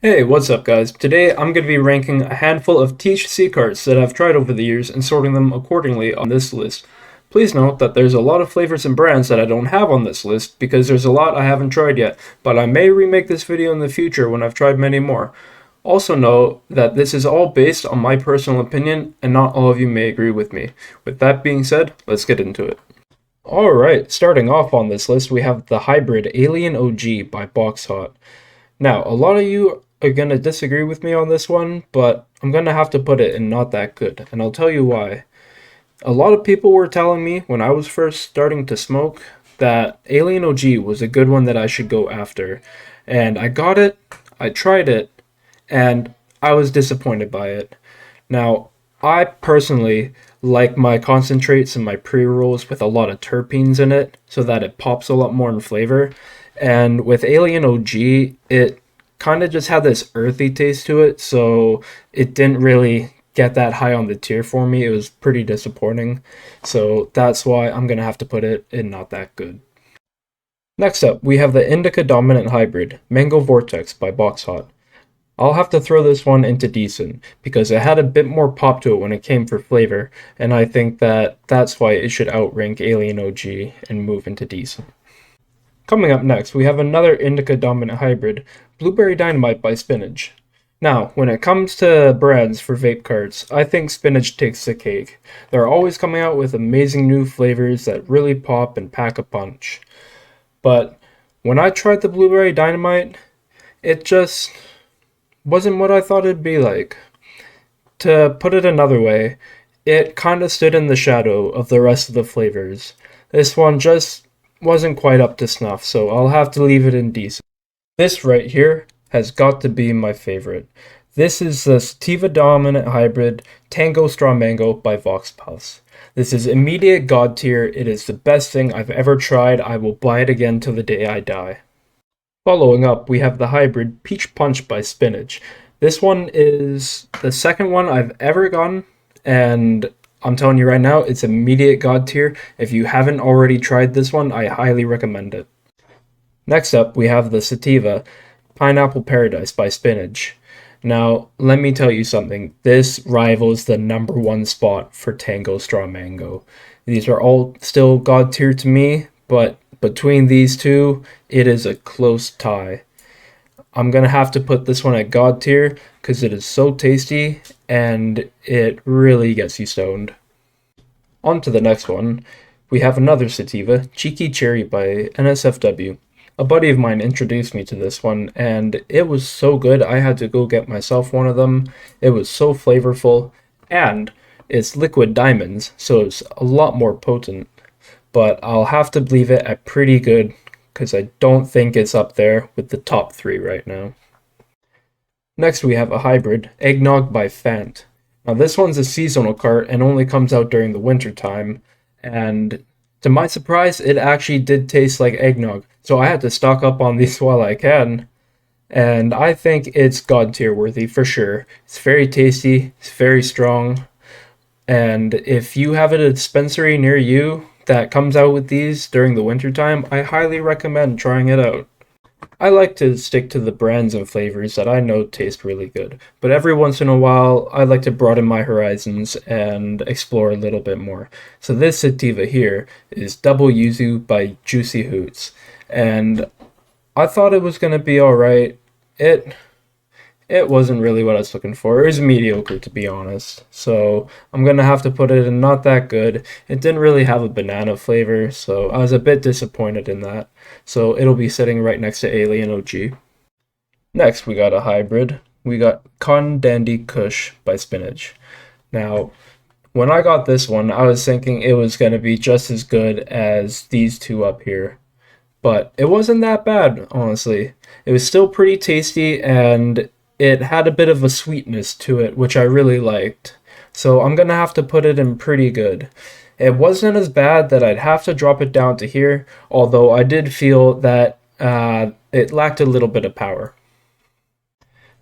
Hey, what's up guys? Today I'm going to be ranking a handful of THC carts that I've tried over the years and sorting them accordingly on this list. Please note that there's a lot of flavors and brands that I don't have on this list because there's a lot I haven't tried yet, but I may remake this video in the future when I've tried many more. Also note that this is all based on my personal opinion and not all of you may agree with me. With that being said, let's get into it. Alright, starting off on this list we have the Hybrid Alien OG by Box Hot. Now, a lot of you are going to disagree with me on this one, but I'm going to have to put it in not that good, and I'll tell you why. A lot of people were telling me when I was first starting to smoke that Alien OG was a good one that I should go after. And I got it, I tried it, and I was disappointed by it. Now, I personally like my concentrates and my pre-rolls with a lot of terpenes in it so that it pops a lot more in flavor. And with Alien OG, it kind of just had this earthy taste to it, so it didn't really get that high on the tier for me. It was pretty disappointing. So that's why I'm going to have to put it in not that good. Next up, we have the Indica Dominant Hybrid, Mango Vortex by Box Hot. I'll have to throw this one into decent because it had a bit more pop to it when it came for flavor, and I think that that's why it should outrank Alien OG and move into decent. Coming up next, we have another Indica Dominant Hybrid, Blueberry Dynamite by Spinach. Now, when it comes to brands for vape carts, I think Spinach takes the cake. They're always coming out with amazing new flavors that really pop and pack a punch. But when I tried the Blueberry Dynamite, it just wasn't what I thought it'd be like. To put it another way, it kind of stood in the shadow of the rest of the flavors. This one just wasn't quite up to snuff, so I'll have to leave it in decent. This right here has got to be my favorite. This is the Sativa Dominant Hybrid Tango Straw Mango by Vox Puffs. This is immediate god tier. It is the best thing I've ever tried. I will buy it again till the day I die. Following up, we have the hybrid Peach Punch by Spinach. This one is the second one I've ever gotten, and I'm telling you right now, it's immediate god tier. If you haven't already tried this one, I highly recommend it. Next up, we have the Sativa Pineapple Paradise by Spinach. Now, let me tell you something. This rivals the number one spot for Tango Straw Mango. These are all still god tier to me, but between these two, it is a close tie. I'm going to have to put this one at god tier because it is so tasty and it really gets you stoned. On to the next one. We have another sativa, Cheeky Cherry by NSFW. A buddy of mine introduced me to this one and it was so good I had to go get myself one of them. It was so flavorful and it's liquid diamonds, so it's a lot more potent. But I'll have to leave it at pretty good because I don't think it's up there with the top 3 right now. Next we have a hybrid, Eggnog by Fant. Now this one's a seasonal cart and only comes out during the winter time, and to my surprise it actually did taste like eggnog, so I had to stock up on these while I can, and I think it's god tier worthy for sure. It's very tasty, it's very strong, and if you have a dispensary near you that comes out with these during the winter time, I highly recommend trying it out. I like to stick to the brands and flavors that I know taste really good, but every once in a while I like to broaden my horizons and explore a little bit more. So this sativa here is Double Yuzu by Juicy Hoots, and I thought it was going to be alright. It wasn't really what I was looking for. It was mediocre, to be honest. So I'm going to have to put it in not that good. It didn't really have a banana flavor, so I was a bit disappointed in that. So it'll be sitting right next to Alien OG. Next, we got a hybrid. We got Cotton Dandy Kush by Spinach. Now, when I got this one, I was thinking it was going to be just as good as these two up here. But it wasn't that bad, honestly. It was still pretty tasty, and it had a bit of a sweetness to it, which I really liked. So I'm going to have to put it in pretty good. It wasn't as bad that I'd have to drop it down to here, although I did feel that it lacked a little bit of power.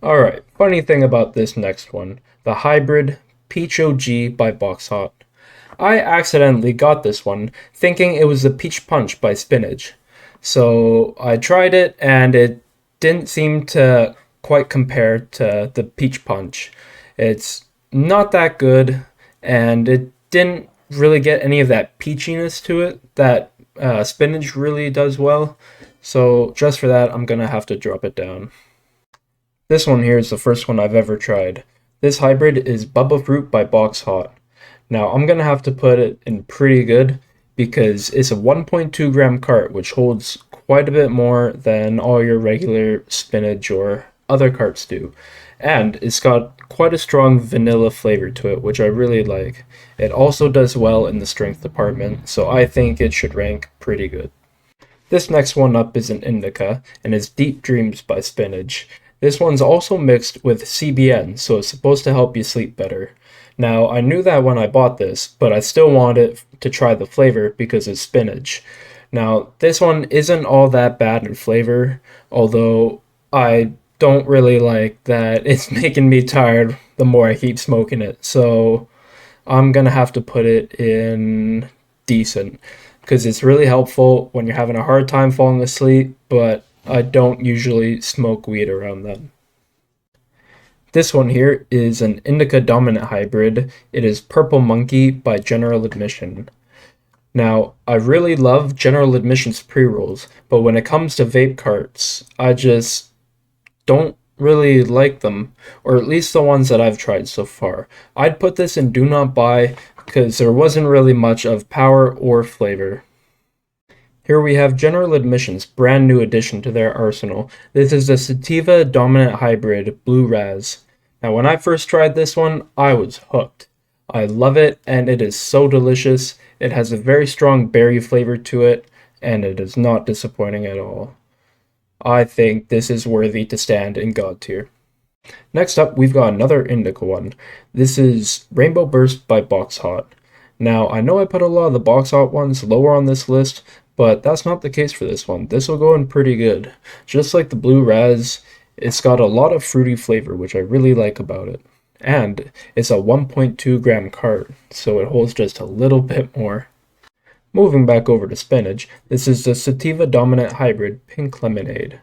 Alright, funny thing about this next one, the hybrid Peach OG by Box Hot. I accidentally got this one thinking it was the Peach Punch by Spinach. So I tried it and it didn't seem to quite compare to the peach punch. It's not that good, and it didn't really get any of that peachiness to it that spinach really does well. So just for that, I'm gonna have to drop it down. This one here is the first one I've ever tried. This hybrid is Bubba Fruit by Box Hot. Now I'm gonna have to put it in pretty good because it's a 1.2 gram cart, which holds quite a bit more than all your regular spinach or other carts do. And it's got quite a strong vanilla flavor to it, which I really like. It also does well in the strength department, so I think it should rank pretty good. This next one up is an indica, and it's Deep Dreams by Spinach. This one's also mixed with CBN, so it's supposed to help you sleep better. Now, I knew that when I bought this, but I still wanted to try the flavor because it's spinach. Now, this one isn't all that bad in flavor, although I don't really like that it's making me tired the more I keep smoking it. So I'm gonna have to put it in decent because it's really helpful when you're having a hard time falling asleep, but I don't usually smoke weed around then. This one here is an indica dominant hybrid. It is Purple Monkey by General Admission. Now, I really love General Admission's pre-rolls, but when it comes to vape carts, I just don't really like them, or at least the ones that I've tried so far. I'd put this in do not buy because there wasn't really much of power or flavor. Here we have General Admission's brand new addition to their arsenal. This is the Sativa Dominant Hybrid Blue Raz. Now when I first tried this one, I was hooked. I love it and it is so delicious. It has a very strong berry flavor to it and it is not disappointing at all. I think this is worthy to stand in God tier. Next up, we've got another indica one. This is Rainbow Burst by Box Hot. Now, I know I put a lot of the Box Hot ones lower on this list, but that's not the case for this one. This will go in pretty good. Just like the Blue Raz, it's got a lot of fruity flavor, which I really like about it. And it's a 1.2 gram cart, so it holds just a little bit more. Moving back over to spinach, this is the Sativa Dominant Hybrid Pink Lemonade.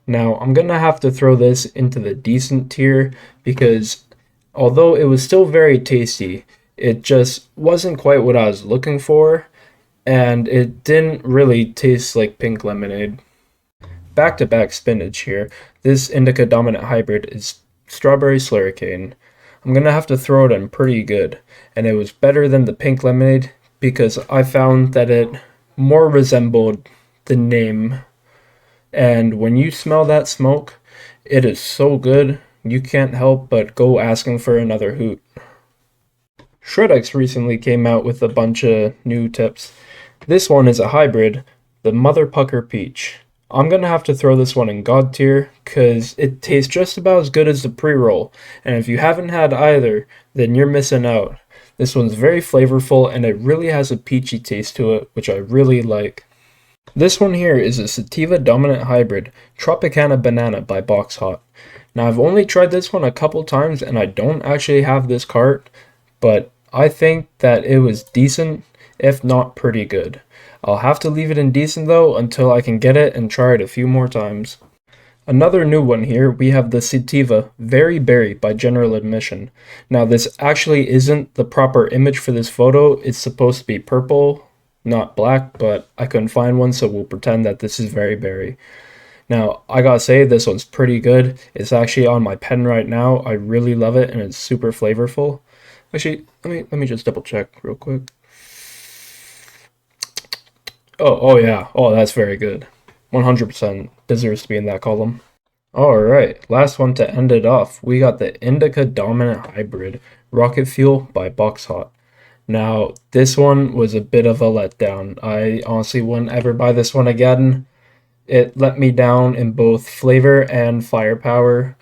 Now, I'm gonna have to throw this into the decent tier because although it was still very tasty, it just wasn't quite what I was looking for, and it didn't really taste like pink lemonade. Back to back spinach here. This Indica Dominant Hybrid is Strawberry Slurricane. I'm gonna have to throw it in pretty good, and it was better than the pink lemonade because I found that it more resembled the name. And when you smell that smoke, it is so good, you can't help but go asking for another hoot. Shredx recently came out with a bunch of new tips. This one is a hybrid, the Mother Pucker Peach. I'm gonna have to throw this one in God tier because it tastes just about as good as the pre-roll, and if you haven't had either, then you're missing out. This one's very flavorful and it really has a peachy taste to it, which I really like. This one here is a Sativa Dominant Hybrid, Tropicana Banana by Box Hot. Now I've only tried this one a couple times and I don't actually have this cart, but I think that it was decent, if not pretty good. I'll have to leave it in decent though until I can get it and try it a few more times. Another new one here, we have the Sativa Very Berry by General Admission. Now this actually isn't the proper image for this photo, it's supposed to be purple, not black, but I couldn't find one, so we'll pretend that this is Very Berry. Now, I gotta say, this one's pretty good. It's actually on my pen right now. I really love it, and it's super flavorful. Actually, let me just double check real quick. Oh yeah. Oh, that's very good. 100% deserves to be in that column. Alright, last one to end it off. We got the Indica Dominant Hybrid Rocket Fuel by Box Hot. Now, this one was a bit of a letdown. I honestly wouldn't ever buy this one again. It let me down in both flavor and firepower,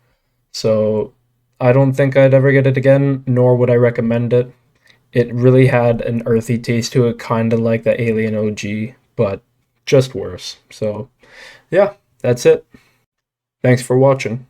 so I don't think I'd ever get it again, nor would I recommend it. It really had an earthy taste to it, kind of like the Alien OG, but just worse. So, yeah, that's it. Thanks for watching.